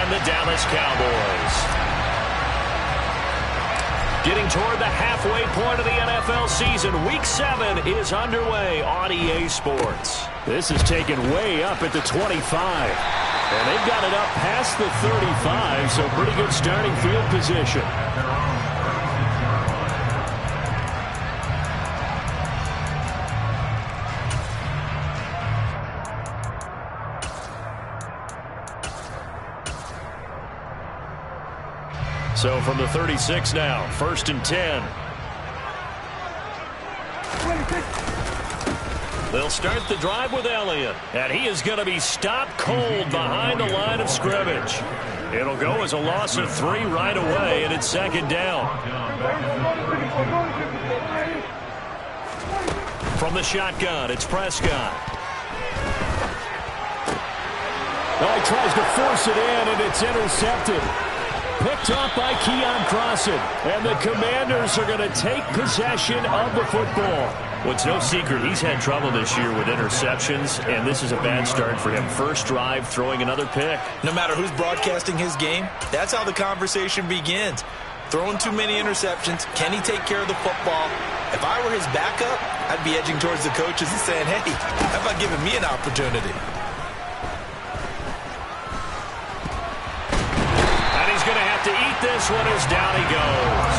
and the Dallas Cowboys. Getting toward the halfway point of the NFL season, Week 7 is underway on EA Sports. This is taken way up at the 25. And they've got it up past the 35, so pretty good starting field position. So from the 36 now, 1st and 10. They'll start the drive with Elliott, and he is going to be stopped cold behind the line of scrimmage. It'll go as a loss of 3 right away, and it's 2nd down. From the shotgun, it's Prescott. Oh, he tries to force it in, and it's intercepted. Picked off by Keion Crossen. And the Commanders are going to take possession of the football. Well, it's no secret he's had trouble this year with interceptions, and this is a bad start for him. First drive, throwing another pick. No matter who's broadcasting his game, that's how the conversation begins. Throwing too many interceptions. Can he take care of the football? If I were his backup, I'd be edging towards the coaches and saying, hey, how about giving me an opportunity? Going to have to eat this one as down he goes.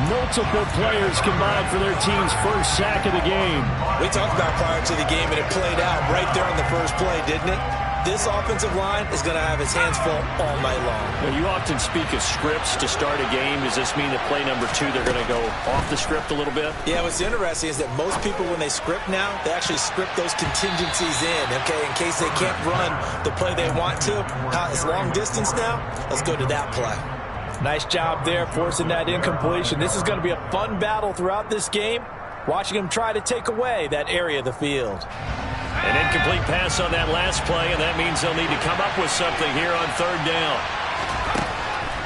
Multiple players combined for their team's first sack of the game. We talked about prior to the game, and it played out right there on the first play, didn't it? This offensive line is going to have his hands full all night long. Now, you often speak of scripts to start a game. Does this mean that play number 2, they're going to go off the script a little bit? Yeah, what's interesting is that most people, when they script now, they actually script those contingencies in, okay, in case they can't run the play they want to. It's long distance now. Let's go to that play. Nice job there, forcing that incompletion. This is going to be a fun battle throughout this game, watching him try to take away that area of the field. An incomplete pass on that last play, and that means they'll need to come up with something here on 3rd down.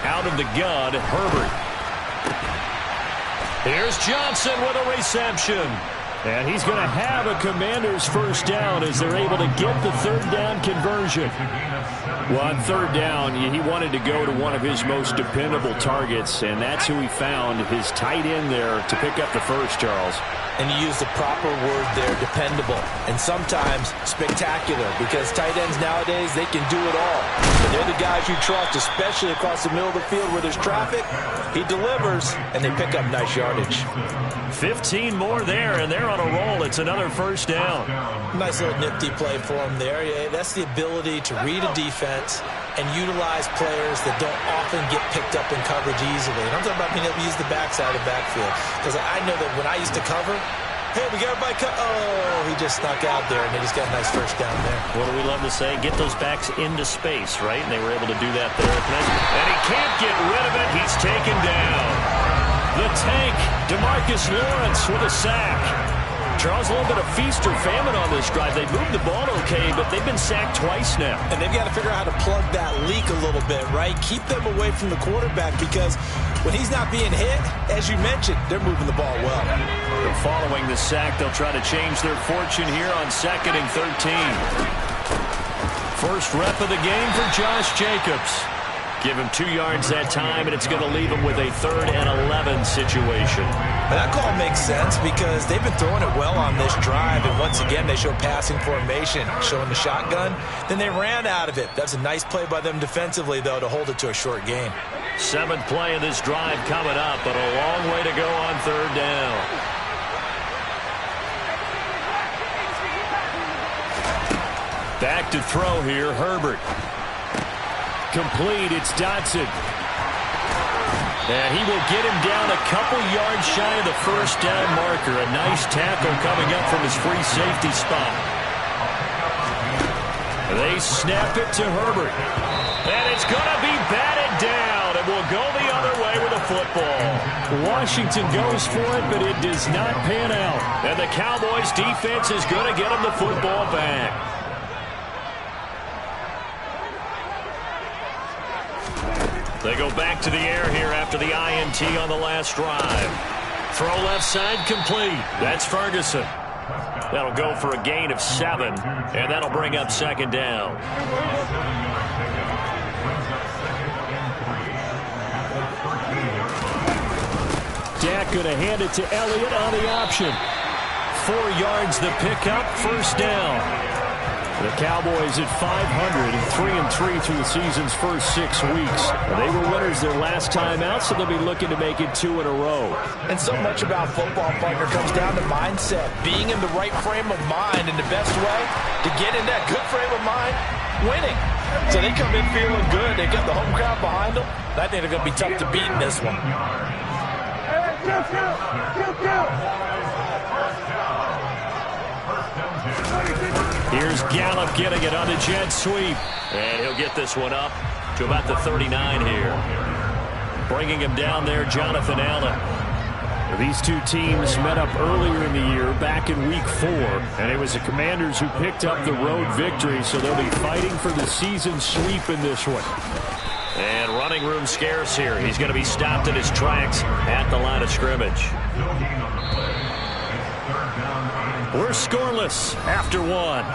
Out of the gun, Herbert. Here's Johnson with a reception. And he's going to have a Commander's first down as they're able to get the 3rd down conversion. Well, on 3rd down, he wanted to go to one of his most dependable targets, and that's who he found, his tight end there, to pick up the first, Charles. And you use the proper word there, dependable, and sometimes spectacular, because tight ends nowadays, they can do it all. But they're the guys you trust, especially across the middle of the field where there's traffic. He delivers, and they pick up nice yardage. 15 more there, and they're on a roll. It's another first down. Nice little nifty play for him there. Yeah, that's the ability to read a defense and utilize players that don't often get picked up in coverage easily. And I'm talking about being able to use the backside of the backfield. Because I know that when I used to cover, hey, we got everybody oh, he just snuck out there, and they just got a nice first down there. What do we love to say? Get those backs into space, right? And they were able to do that there. And he can't get rid of it. He's taken down. The tank, DeMarcus Lawrence with a sack. Charles, a little bit of feast or famine on this drive. They moved the ball okay, but they've been sacked twice now. And they've got to figure out how to plug that leak a little bit, right? Keep them away from the quarterback, because when he's not being hit, as you mentioned, they're moving the ball well. But following the sack, they'll try to change their fortune here on 2nd and 13. First rep of the game for Josh Jacobs. Give him 2 yards that time, and it's going to leave him with a 3rd and 11 situation. But that call makes sense because they've been throwing it well on this drive, and once again, they show passing formation, showing the shotgun. Then they ran out of it. That's a nice play by them defensively, though, to hold it to a short game. 7th play of this drive coming up, but a long way to go on 3rd down. Back to throw here, Herbert. Complete, it's Dotson. And he will get him down a couple yards shy of the first down marker. A nice tackle coming up from his free safety spot. They snap it to Herbert. And it's going to be batted down. And will go the other way with the football. Washington goes for it, but it does not pan out. And the Cowboys defense is going to get him the football back. They go back to the air here after the INT on the last drive. Throw left side complete. That's Ferguson. That'll go for a gain of 7, and that'll bring up 2nd down. going to hand it to Elliott on the option. 4 yards the pickup, first down. The Cowboys at 500 and 3-3 through the season's first 6 weeks. They were winners their last time out, so they'll be looking to make it 2 in a row. And so much about football, partner, comes down to mindset. Being in the right frame of mind, and the best way to get in that good frame of mind, winning. So they come in feeling good. They got the home crowd behind them. I think they're going to be tough to beat in this one. Here's Gallup getting it on the jet sweep. And he'll get this one up to about the 39 here. Bringing him down there, Jonathan Allen. These two teams met up earlier in the year, back in Week 4, and it was the Commanders who picked up the road victory, so they'll be fighting for the season sweep in this one. And running room scarce here. He's going to be stopped in his tracks at the line of scrimmage. We're scoreless after 1.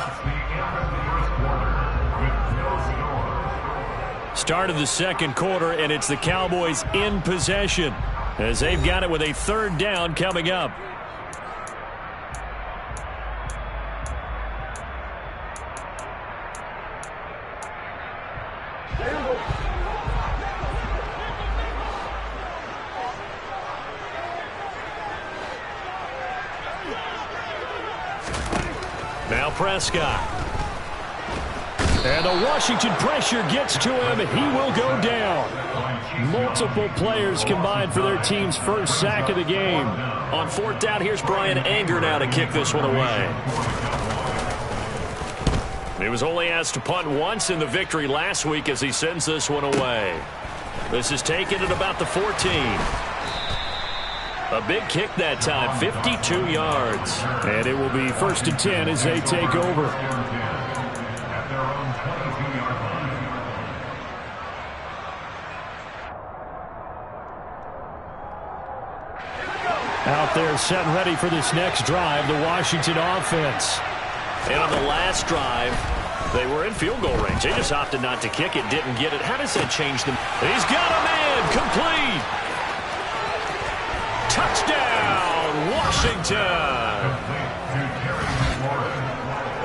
Start of the second quarter, and it's the Cowboys in possession as they've got it with a 3rd down coming up. Now Prescott. And the Washington pressure gets to him. He will go down. Multiple players combined for their team's first sack of the game. On 4th down, here's Brian Anger now to kick this one away. He was only asked to punt once in the victory last week as he sends this one away. This is taken at about the 14. A big kick that time, 52 yards. And it will be 1st and 10 as they take over. Out there set and ready for this next drive, the Washington offense. And on the last drive, they were in field goal range. They just opted not to kick it, didn't get it. How does that change them? He's got a man, complete. Touchdown, Washington.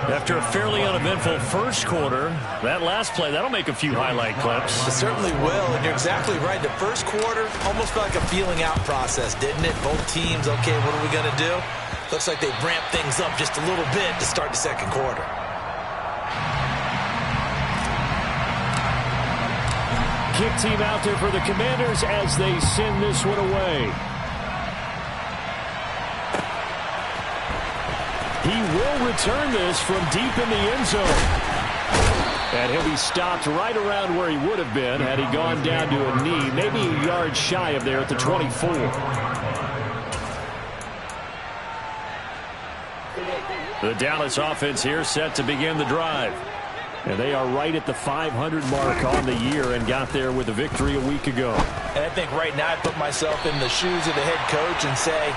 After a fairly uneventful first quarter, that last play, that'll make a few highlight clips. It certainly will, and you're exactly right. The first quarter almost felt like a feeling out process, didn't it? Both teams, okay, what are we going to do? Looks like they ramped things up just a little bit to start the second quarter. Kick team out there for the Commanders as they send this one away. He will return this from deep in the end zone. And he'll be stopped right around where he would have been had he gone down to a knee, maybe a yard shy of there at the 24. The Dallas offense here set to begin the drive. And they are right at the 500 mark on the year and got there with a victory a week ago. And I think right now I put myself in the shoes of the head coach and say,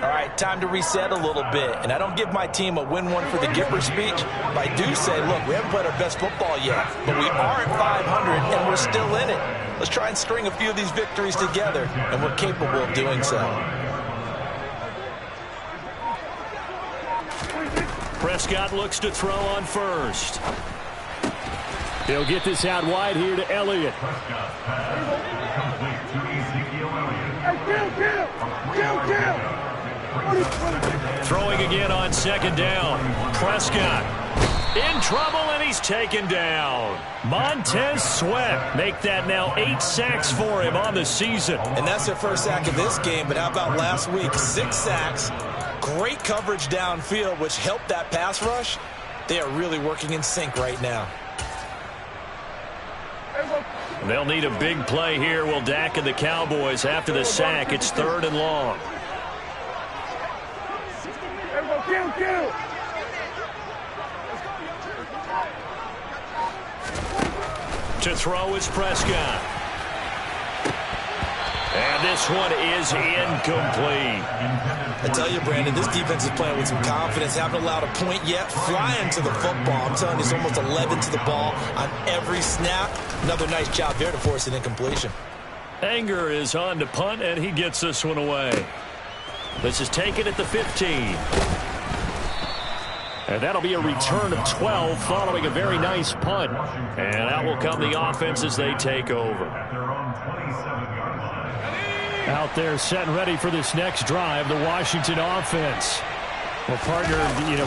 all right, time to reset a little bit. And I don't give my team a win one for the Gipper speech, but I do say, look, we haven't played our best football yet, but we are at 500 and we're still in it. Let's try and string a few of these victories together, and we're capable of doing so. Prescott looks to throw on first. He'll get this out wide here to Elliott. Throwing again on second down. Prescott in trouble, and he's taken down. Montez Sweat make that now 8 sacks for him on the season. And that's their first sack of this game, but how about last week? 6 sacks, great coverage downfield, which helped that pass rush. They are really working in sync right now. They'll need a big play here, will Dak and the Cowboys. After the sack, it's 3rd and long. To throw is Prescott. And this one is incomplete. I tell you, Brandon, this defense is playing with some confidence. Haven't allowed a point yet. Flying to the football. I'm telling you, it's almost 11 to the ball on every snap. Another nice job there to force an incompletion. Anger is on to punt, and he gets this one away. This is taken at the 15. And that'll be a return of 12 following a very nice punt. And out will come the offense as they take over. Out there set and ready for this next drive, the Washington offense. Well, partner,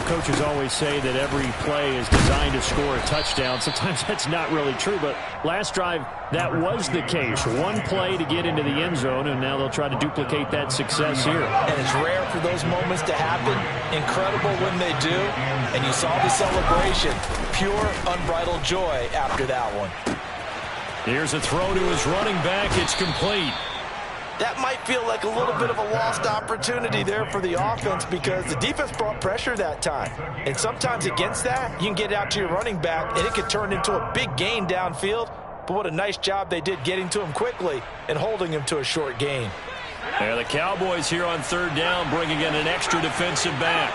coaches always say that every play is designed to score a touchdown. Sometimes that's not really true, but last drive, that was the case. One play to get into the end zone, and now they'll try to duplicate that success here. And it's rare for those moments to happen. Incredible when they do. And you saw the celebration. Pure, unbridled joy after that one. Here's a throw to his running back. It's complete. That might feel like a little bit of a lost opportunity there for the offense because the defense brought pressure that time. And sometimes against that, you can get out to your running back, and it could turn into a big gain downfield. But what a nice job they did getting to him quickly and holding him to a short gain. And the Cowboys here on third down bringing in an extra defensive back.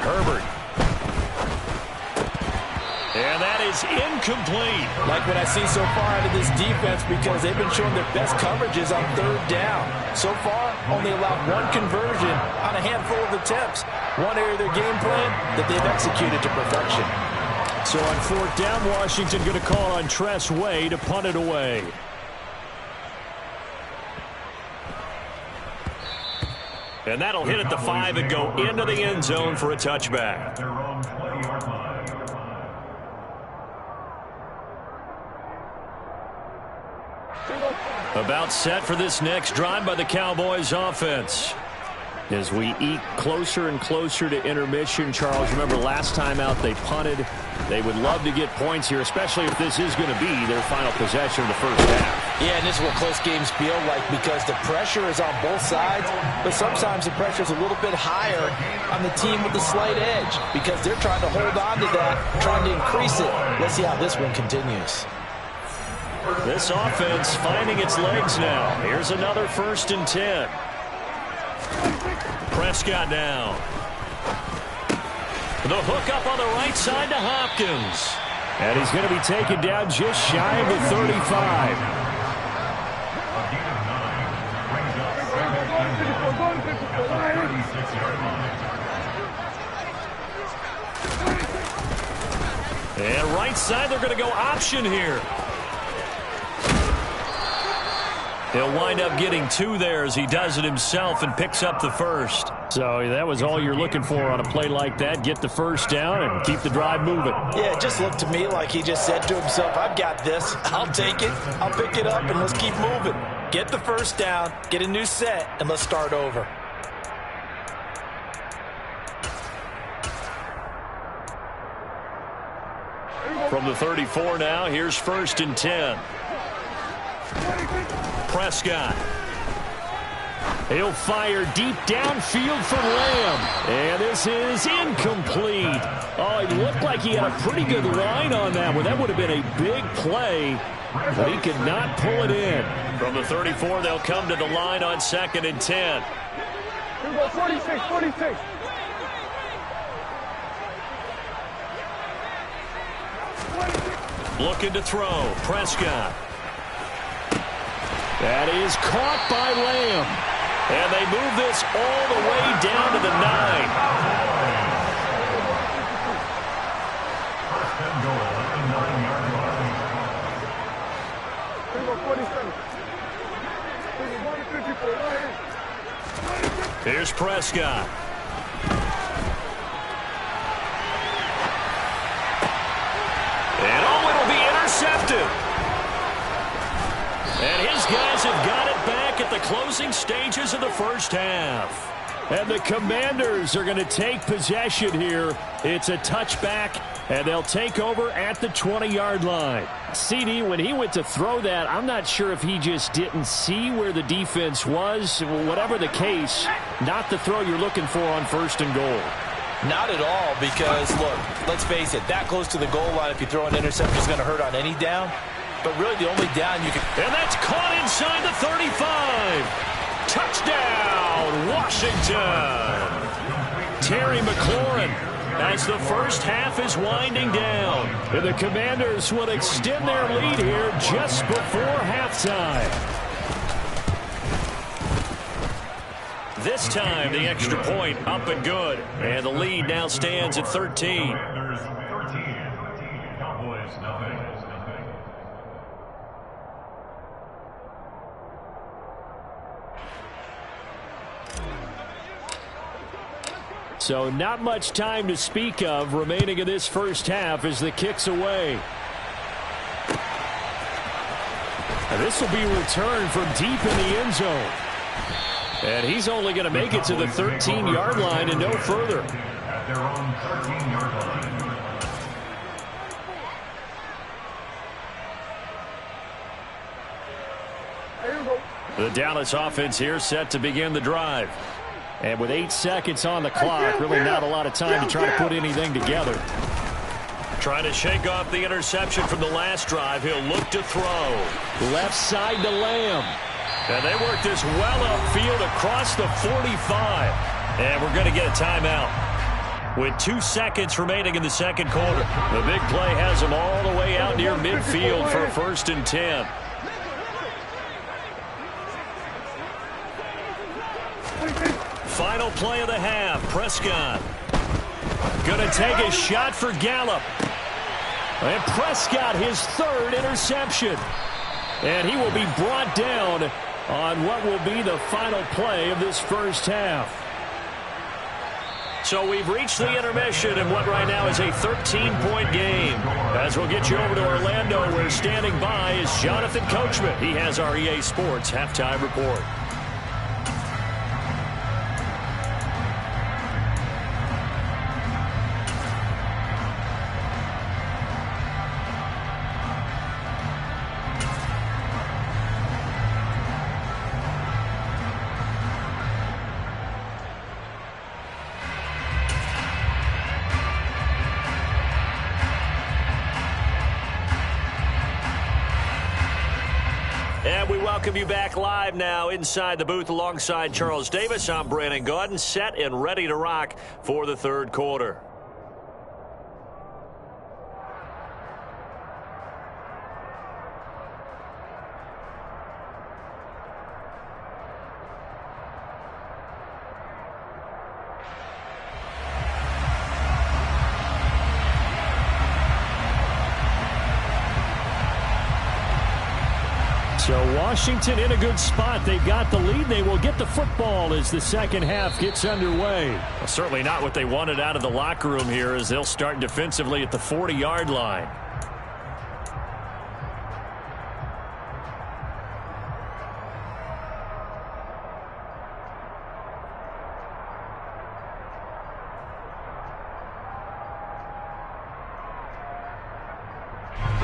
Herbert. And that is incomplete. Like what I see so far out of this defense because they've been showing their best coverages on third down. So far, only allowed one conversion on a handful of attempts. One area of their game plan that they've executed to perfection. So on fourth down, Washington going to call on Tress Way to punt it away. And that'll hit at the 5 and go into the end zone for a touchback. About set for this next drive by the Cowboys offense. As we eat closer and closer to intermission, Charles, remember last time out they punted. They would love to get points here, especially if this is going to be their final possession of the first half. Yeah, and this is what close games feel like because the pressure is on both sides, but sometimes the pressure is a little bit higher on the team with the slight edge because they're trying to hold on to that, trying to increase it. Let's see how this one continues. This offense finding its legs now. Here's another 1st and 10. Prescott now. The hook up on the right side to Hopkins. And he's going to be taken down just shy of the 35. And right side, they're going to go option here. He'll wind up getting 2 there as he does it himself and picks up the first. So that was all you're looking for on a play like that. Get the first down and keep the drive moving. Yeah, it just looked to me like he just said to himself, I've got this. I'll take it. I'll pick it up, and let's keep moving. Get the first down, get a new set, and let's start over. From the 34 now, here's 1st and 10. Prescott. He'll fire deep downfield for Lamb. And this is incomplete. Oh, it looked like he had a pretty good line on that one. That would have been a big play, but he could not pull it in. From the 34, they'll come to the line on 2nd and 10. 46. Looking to throw. Prescott. That is caught by Lamb. And they move this all the way down to the 9. Here's Prescott. And it'll be intercepted. And his guys have got it back at the closing stages of the first half. And the Commanders are going to take possession here. It's a touchback, and they'll take over at the 20-yard line. CD, when he went to throw that, I'm not sure if he just didn't see where the defense was. Whatever the case, not the throw you're looking for on 1st and goal. Not at all because, look, let's face it, that close to the goal line, if you throw an interception, is going to hurt on any down. But really the only down you can... And that's caught inside the 35. Touchdown, Washington. Terry McLaurin as the first half is winding down. And the Commanders will extend their lead here just before halftime. This time, the extra point up and good. And the lead now stands at 13. So not much time to speak of remaining in this first half as the kick's away. And this will be returned from deep in the end zone. And he's only going to make it to the 13-yard line and no further. At their own 13-yard line. The Dallas offense here set to begin the drive. And with 8 seconds on the clock, really not a lot of time to try to put anything together. Trying to shake off the interception from the last drive. He'll look to throw. Left side to Lamb. And they work this well upfield across the 45. And we're going to get a timeout. With 2 seconds remaining in the second quarter. The big play has them all the way out near midfield for a 1st and 10. Final play of the half. Prescott going to take a shot for Gallup. And Prescott his 3rd interception. And he will be brought down on what will be the final play of this first half. So we've reached the intermission in what right now is a 13-point game. As we'll get you over to Orlando, where standing by is Jonathan Coachman. He has our EA Sports halftime report. Welcome you back live now inside the booth alongside Charles Davis. I'm Brandon Gaudin, set and ready to rock for the third quarter. So Washington in a good spot. They've got the lead. They will get the football as the second half gets underway. Well, certainly not what they wanted out of the locker room here, as they'll start defensively at the 40-yard line.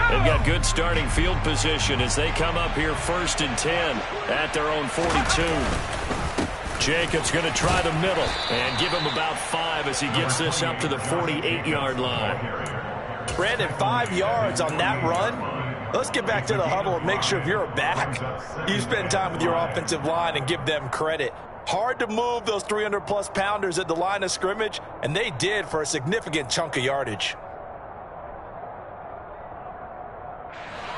They've got good starting field position as they come up here 1st and 10 at their own 42. Jacobs going to try the middle and give him about 5 as he gets this up to the 48-yard line. Brandon, 5 yards on that run. Let's get back to the huddle and make sure if you're a back, you spend time with your offensive line and give them credit. Hard to move those 300-plus pounders at the line of scrimmage, and they did for a significant chunk of yardage.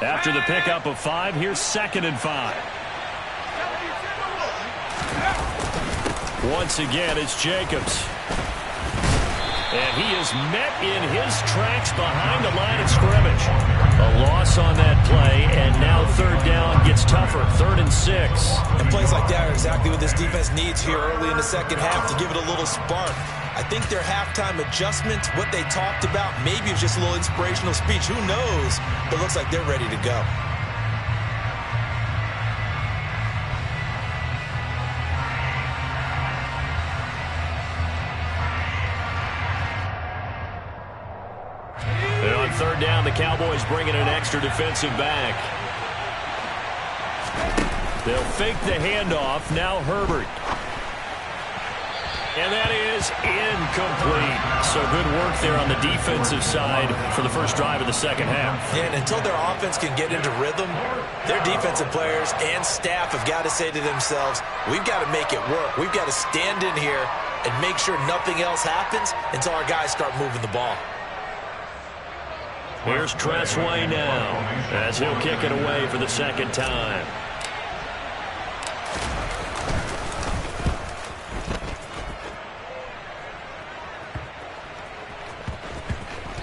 After the pickup of 5, here's 2nd and 5. Once again, it's Jacobs. And he is met in his tracks behind the line of scrimmage. A loss on that play, and now 3rd down gets tougher, 3rd and 6. And plays like that are exactly what this defense needs here early in the second half to give it a little spark. I think their halftime adjustments, what they talked about, maybe it's just a little inspirational speech. Who knows? But it looks like they're ready to go. And on 3rd down, the Cowboys bring in an extra defensive back. They'll fake the handoff. Now Herbert. And that is incomplete. So good work there on the defensive side for the first drive of the second half. Yeah, and until their offense can get into rhythm, their defensive players and staff have got to say to themselves, we've got to make it work. We've got to stand in here and make sure nothing else happens until our guys start moving the ball. Here's Tressway now, as he'll kick it away for the second time.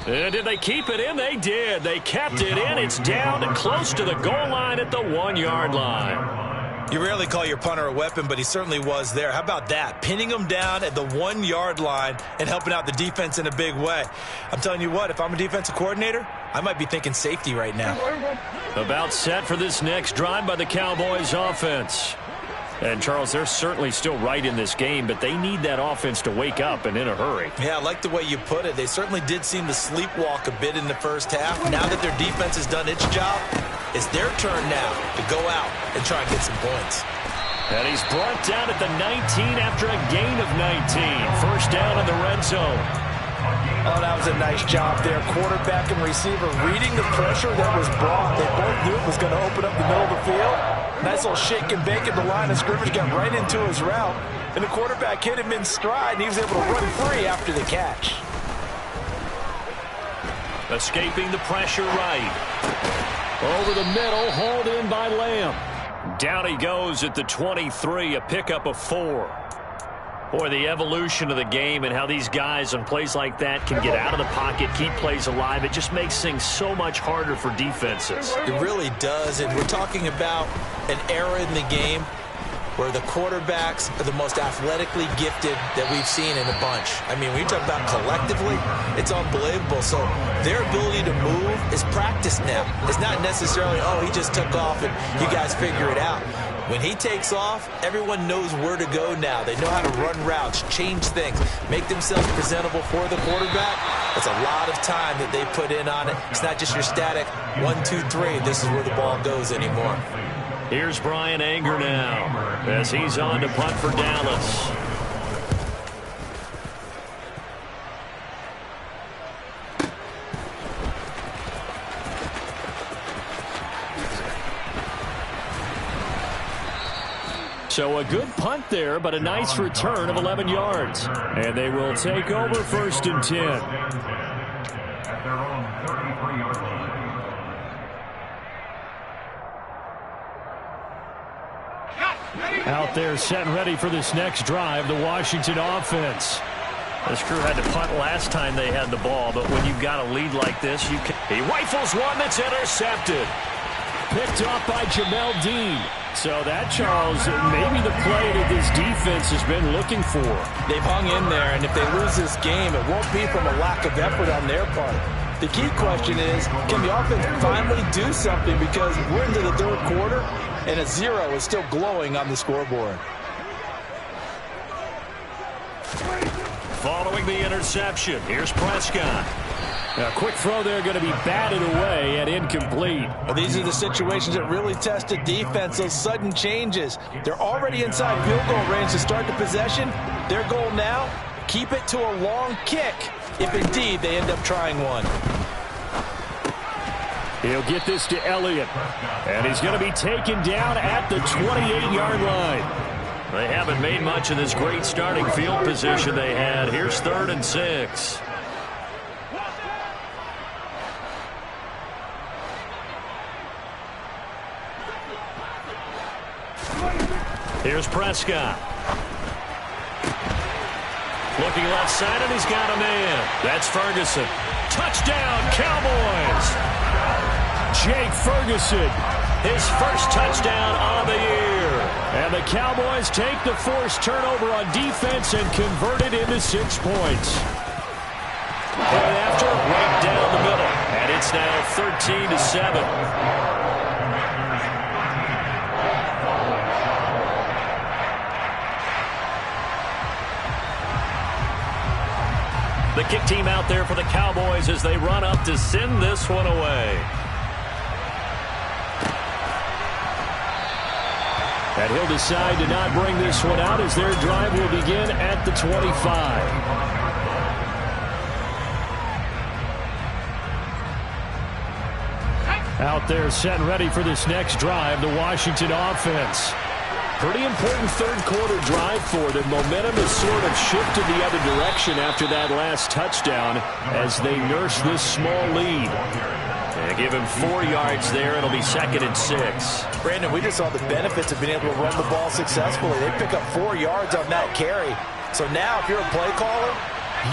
And did they keep it in? They did. They kept it in. It's down and close to the goal line at the 1-yard line. You rarely call your punter a weapon, but he certainly was there. How about that? Pinning him down at the 1-yard line and helping out the defense in a big way. I'm telling you what, if I'm a defensive coordinator, I might be thinking safety right now. About set for this next drive by the Cowboys offense. And, Charles, they're certainly still right in this game, but they need that offense to wake up and in a hurry. Yeah, I like the way you put it. They certainly did seem to sleepwalk a bit in the first half. Now that their defense has done its job, it's their turn now to go out and try and get some points. And he's brought down at the 19 after a gain of 19. First down in the red zone. Oh, that was a nice job there. Quarterback and receiver reading the pressure that was brought. They both knew it was going to open up the middle of the field. Nice little shake and bake at the line of scrimmage, got right into his route. And the quarterback hit him in stride, and he was able to run free after the catch. Escaping the pressure right. Over the middle, hauled in by Lamb. Down he goes at the 23, a pickup of 4. Boy, the evolution of the game and how these guys on plays like that can get out of the pocket, keep plays alive, it just makes things so much harder for defenses. It really does, and we're talking about an era in the game where the quarterbacks are the most athletically gifted that we've seen in a bunch. I mean, when you talk about collectively, it's unbelievable. So their ability to move is practiced now. It's not necessarily, oh, he just took off and you guys figure it out. When he takes off, everyone knows where to go now. They know how to run routes, change things, make themselves presentable for the quarterback. It's a lot of time that they put in on it. It's not just your static 1, 2, 3. This is where the ball goes anymore. Here's Brian Anger now as he's on to punt for Dallas. So a good punt there, but a nice return of 11 yards. And they will take over 1st and 10. At their own 33-yard line. Out there set and ready for this next drive, the Washington offense. This crew had to punt last time they had the ball, but when you've got a lead like this, you can. He rifles one that's intercepted. Picked off by Jamel Dean. So that, Charles, maybe the play that this defense has been looking for. They've hung in there, and if they lose this game, it won't be from a lack of effort on their part. The key question is, can the offense finally do something, because we're into the third quarter, and a 0 is still glowing on the scoreboard. Following the interception, here's Prescott. A quick throw there going to be batted away and incomplete. Well, these are the situations that really test the defense, those sudden changes. They're already inside field goal range to start the possession. Their goal now, keep it to a long kick, if indeed they end up trying one. He'll get this to Elliott, and he's going to be taken down at the 28-yard line. They haven't made much of this great starting field position they had. Here's 3rd and 6. Here's Prescott. Looking left side, and he's got a man. That's Ferguson. Touchdown, Cowboys! Jake Ferguson, his first touchdown on the year. And the Cowboys take the forced turnover on defense and convert it into 6 points. Right after, right down the middle. And it's now 13-7. The kick team out there for the Cowboys as they run up to send this one away. And he'll decide to not bring this one out as their drive will begin at the 25. Out there set and ready for this next drive, the Washington offense. Pretty important third quarter drive for them. Momentum has sort of shifted the other direction after that last touchdown as they nurse this small lead. And give him 4 yards there. It'll be 2nd and 6. Brandon, we just saw the benefits of being able to run the ball successfully. They pick up 4 yards on that carry. So now if you're a play caller,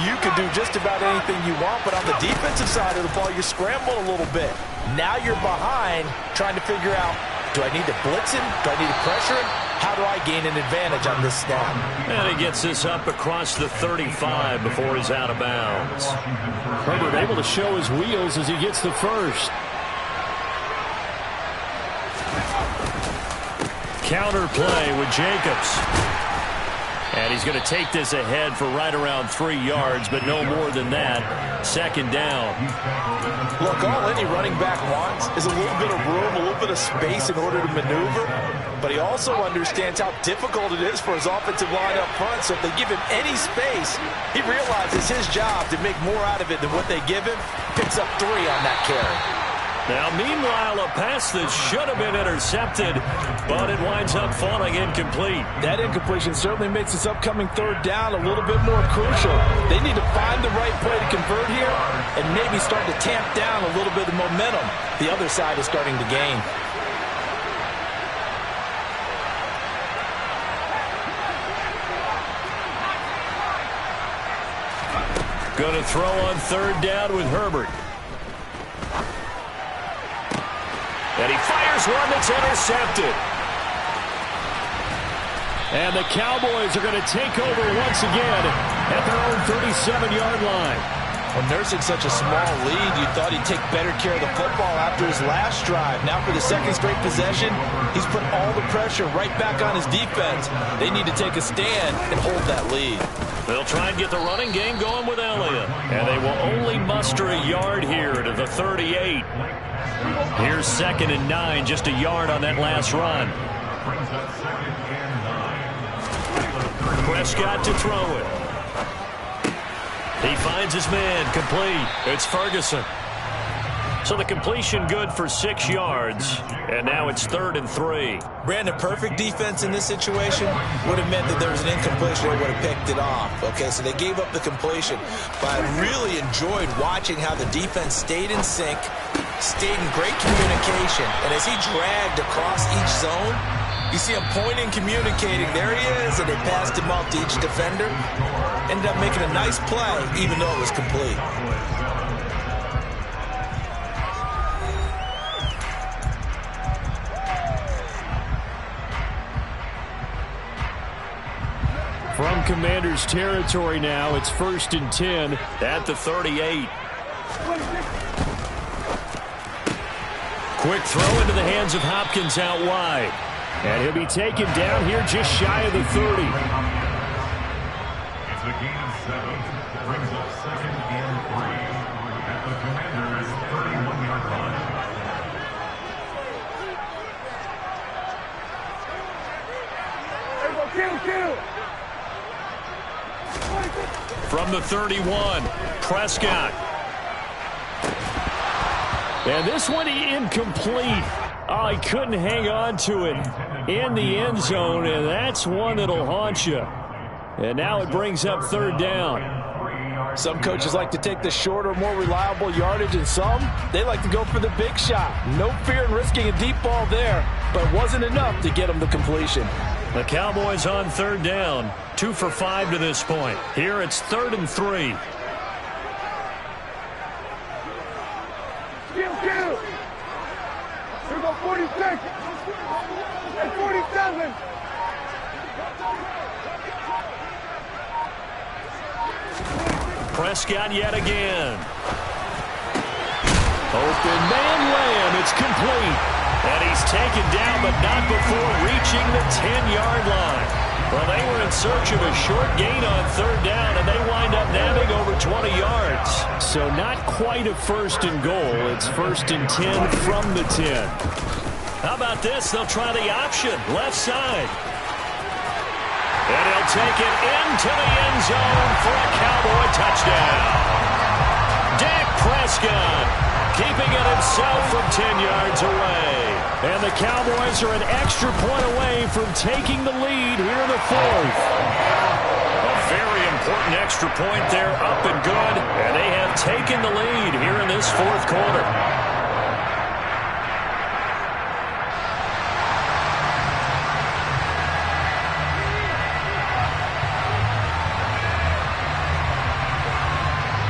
you can do just about anything you want. But on the defensive side of the ball, you're scrambling a little bit. Now you're behind trying to figure out, do I need to blitz him? Do I need to pressure him? How do I gain an advantage on this snap? And he gets this up across the 35 before he's out of bounds. Herbert able to show his wheels as he gets the first. Counter play with Jacobs. And he's going to take this ahead for right around 3 yards, but no more than that. 2nd down. Look, all any running back wants is a little bit of room, a little bit of space in order to maneuver. But he also understands how difficult it is for his offensive line up front. So if they give him any space, he realizes his job to make more out of it than what they give him. Picks up 3 on that carry. Now, meanwhile, a pass that should have been intercepted, but it winds up falling incomplete. That incompletion certainly makes this upcoming 3rd down a little bit more crucial. They need to find the right play to convert here and maybe start to tamp down a little bit of momentum. The other side is starting to gain. Going to throw on 3rd down with Herbert. And he fires one that's intercepted. And the Cowboys are going to take over once again at their own 37-yard line. Well, nursing such a small lead, you thought he'd take better care of the football after his last drive. Now for the 2nd straight possession, he's put all the pressure right back on his defense. They need to take a stand and hold that lead. They'll try and get the running game going with Elliott. And they will only muster a yard here to the 38. Here's 2nd and 9, just a yard on that last run. Prescott to throw it. He finds his man, complete. It's Ferguson. So the completion good for 6 yards, and now it's 3rd and 3. Brandon, perfect defense in this situation would have meant that there was an incompletion that would have picked it off. Okay, so they gave up the completion. But I really enjoyed watching how the defense stayed in sync, stayed in great communication. And as he dragged across each zone, you see him pointing, communicating. There he is, and they passed him off to each defender. Ended up making a nice play, even though it was complete. From Commanders territory now, it's 1st and 10 at the 38. Quick throw into the hands of Hopkins out wide. And he'll be taken down here just shy of the 30. It's a gain of 7. Brings up 2nd and 3 at the Commanders' 31-yard line. Kill. From the 31, Prescott. And this one incomplete. Oh, he couldn't hang on to it in the end zone, and that's one that'll haunt you. And now it brings up 3rd down. Some coaches like to take the shorter, more reliable yardage, and some, they like to go for the big shot. No fear in risking a deep ball there, but it wasn't enough to get them the completion. The Cowboys on 3rd down, 2 for 5 to this point. Here it's 3rd and 3. Kill. Here go 46. And 47. Prescott yet again. Open man Lamb, it's complete. And he's taken down, but not before reaching the 10-yard line. Well, they were in search of a short gain on 3rd down, and they wind up nabbing over 20 yards. So not quite a 1st and goal. It's 1st and 10 from the 10. How about this? They'll try the option, left side. And he'll take it into the end zone for a Cowboy touchdown. Dak Prescott, keeping it himself from 10 yards away. And the Cowboys are an extra point away from taking the lead here in the fourth. A very important extra point there, up and good. And they have taken the lead here in this fourth quarter.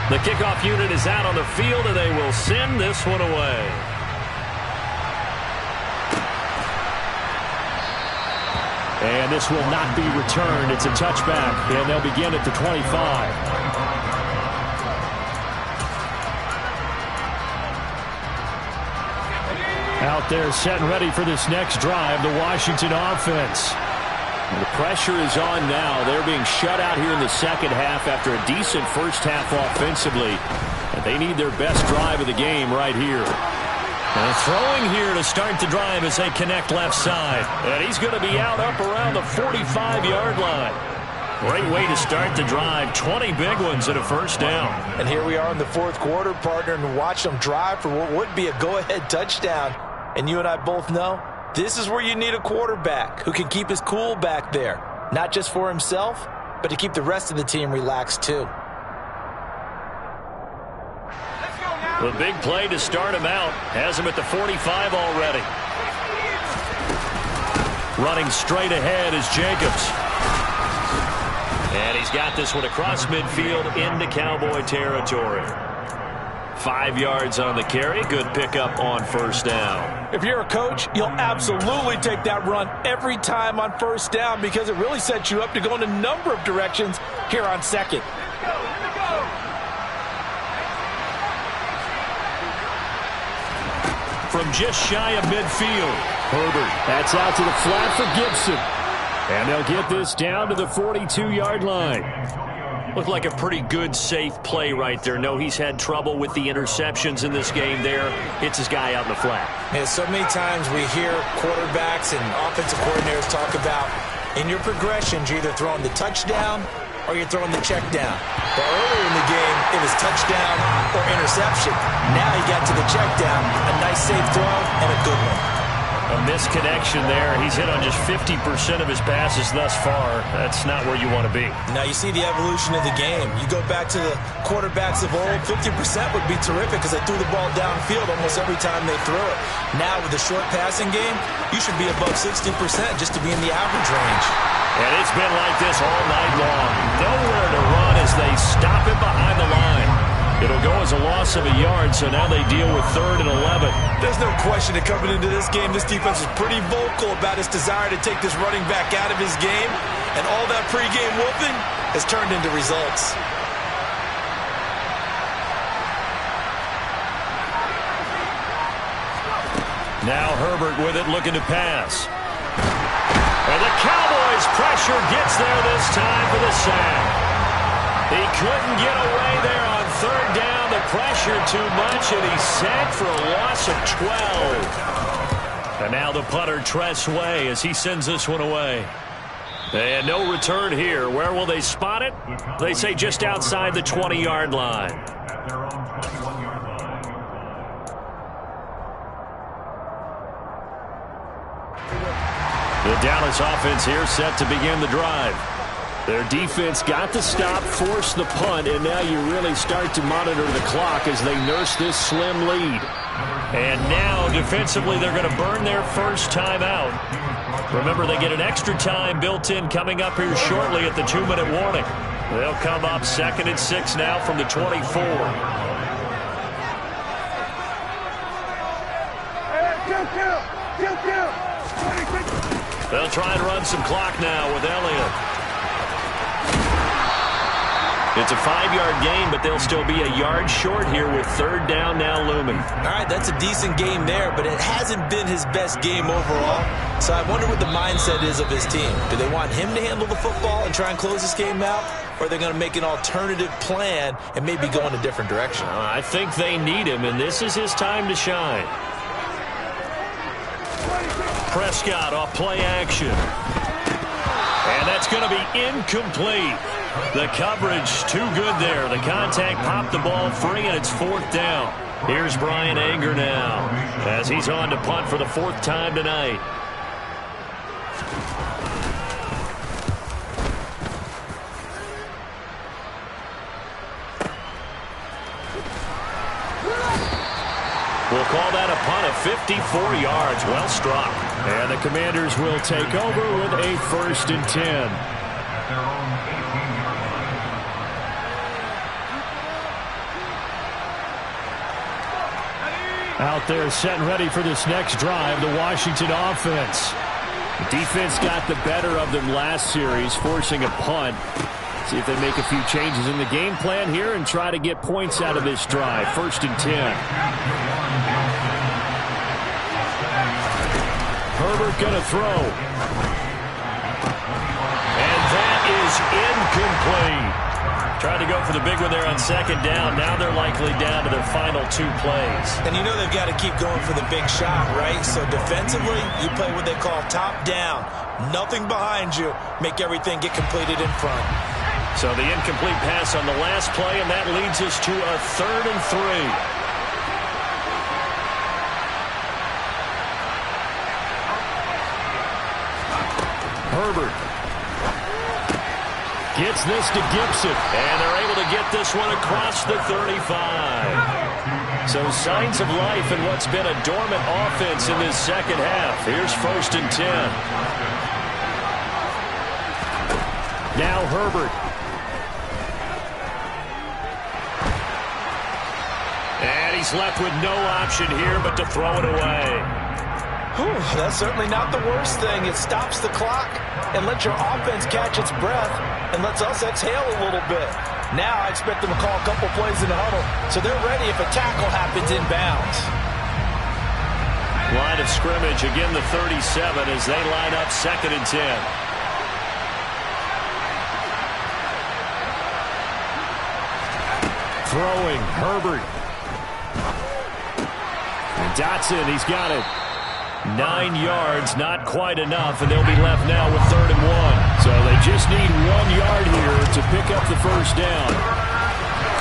The kickoff unit is out on the field, and they will send this one away. And this will not be returned. It's a touchback, and they'll begin at the 25. Out there set and ready for this next drive, the Washington offense. The pressure is on now. They're being shut out here in the second half after a decent first half offensively. And they need their best drive of the game right here. And throwing here to start the drive as they connect left side. And he's going to be out up around the 45-yard line. Great way to start the drive. 20 big ones and a first down. And here we are in the fourth quarter, partner, and watch them drive for what would be a go-ahead touchdown. And you and I both know this is where you need a quarterback who can keep his cool back there. Not just for himself, but to keep the rest of the team relaxed too. The big play to start him out has him at the 45 already. Running straight ahead is Jacobs. And he's got this one across midfield into Cowboy territory. 5 yards on the carry. Good pickup on first down. If you're a coach, you'll absolutely take that run every time on first down because it really sets you up to go in a number of directions here on second. From just shy of midfield, Herbert. That's out to the flat for Gibson. And they'll get this down to the 42-yard line. Looked like a pretty good, safe play right there. No, he's had trouble with the interceptions in this game there. Hits his guy out in the flat. Yeah, so many times we hear quarterbacks and offensive coordinators talk about in your progressions, you're either throwing the touchdown or you're throwing the check down. But earlier in the game, it was touchdown or interception. Now he got to the check down, a nice safe throw and a good one. A misconnection there. He's hit on just 50% of his passes thus far. That's not where you want to be. Now you see the evolution of the game. You go back to the quarterbacks of old, 50% would be terrific because they threw the ball downfield almost every time they threw it. Now with the short passing game, you should be above 60% just to be in the average range. And it's been like this all night long. Nowhere to run as they stop it behind the line. It'll go as a loss of a yard, so now they deal with 3rd and 11. There's no question that coming into this game, this defense was pretty vocal about its desire to take this running back out of his game, and all that pregame whooping has turned into results. Now Herbert with it, looking to pass. And the Cowboys' pressure gets there this time for the sack. He couldn't get away there on 3rd down. The pressure too much, and he's sacked for a loss of 12. And now the punter, Tress Way, as he sends this one away. And no return here. Where will they spot it? They say just outside the 20-yard line. At their own 21-yard line. The Dallas offense here set to begin the drive. Their defense got the stop, forced the punt, and now you really start to monitor the clock as they nurse this slim lead. And now, defensively, they're going to burn their first time out. Remember, they get an extra time built in coming up here shortly at the 2-minute warning. They'll come up 2nd and 6 now from the 24. They'll try and run some clock now with Elliott. It's a 5-yard gain, but they'll still be a yard short here with 3rd down now looming. All right, that's a decent game there, but it hasn't been his best game overall. So I wonder what the mindset is of his team. Do they want him to handle the football and try and close this game out? Or are they going to make an alternative plan and maybe go in a different direction? I think they need him, and this is his time to shine. Prescott off play action. And that's going to be incomplete. The coverage too good there. The contact popped the ball free, and it's 4th down. Here's Bryan Anger now as he's on to punt for the 4th time tonight. We'll call that a punt of 54 yards. Well struck. And the Commanders will take over with a 1st and 10. Out there set and ready for this next drive, the Washington offense. The defense got the better of them last series, forcing a punt. See if they make a few changes in the game plan here and try to get points out of this drive. 1st and 10. Herbert going to throw. And that is incomplete. Tried to go for the big one there on 2nd down. Now they're likely down to their final 2 plays. And you know they've got to keep going for the big shot, right? So defensively, you play what they call top down. Nothing behind you. Make everything get completed in front. So the incomplete pass on the last play, and that leads us to a 3rd and 3. Herbert gets this to Gibson. And they're able to get this one across the 35. So signs of life in what's been a dormant offense in this second half. Here's 1st and 10. Now Herbert. And he's left with no option here but to throw it away. Whew, that's certainly not the worst thing. It stops the clock and lets your offense catch its breath and lets us exhale a little bit. Now I expect them to call a couple plays in the huddle so they're ready if a tackle happens inbounds. Line of scrimmage, again the 37 as they line up 2nd and 10. Throwing, Herbert. And Dotson, he's got it. 9 yards, not quite enough, and they'll be left now with 3rd and 1. So they just need 1 yard here to pick up the 1st down.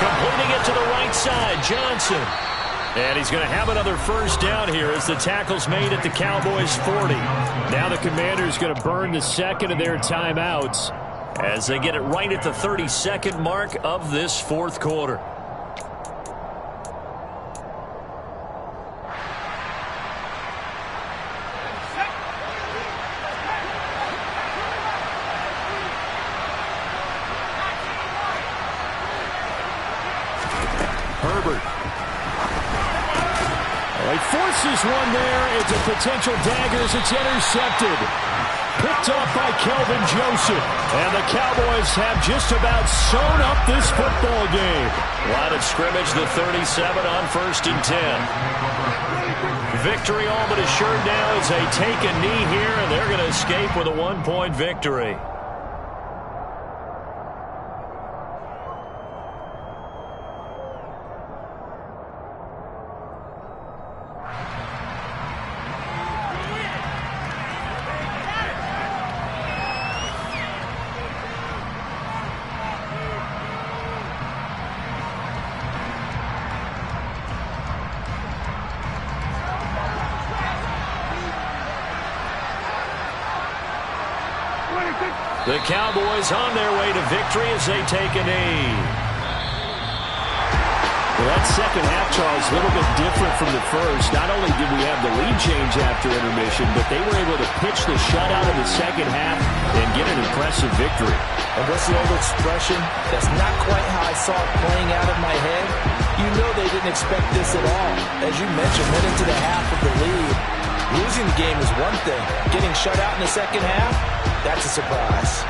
Completing it to the right side, Johnson. And he's going to have another 1st down here as the tackle's made at the Cowboys' 40. Now the Commanders going to burn the 2nd of their timeouts as they get it right at the 32nd mark of this 4th quarter. Herbert. He forces one there. It's a potential dagger as it's intercepted. Picked up by Kelvin Joseph. And the Cowboys have just about sewn up this football game. Line of scrimmage, the 37 on 1st and 10. Victory all but assured now as they take a knee here, and they're going to escape with a 1-point victory. The Cowboys on their way to victory as they take a knee. Well, that second half, Charles, a little bit different from the first. Not only did we have the lead change after intermission, but they were able to pitch the shutout in the second half and get an impressive victory. And what's the old expression? That's not quite how I saw it playing out in my head. You know they didn't expect this at all. As you mentioned, went into the half of the lead. Losing the game is one thing. Getting shut out in the second half, that's a surprise.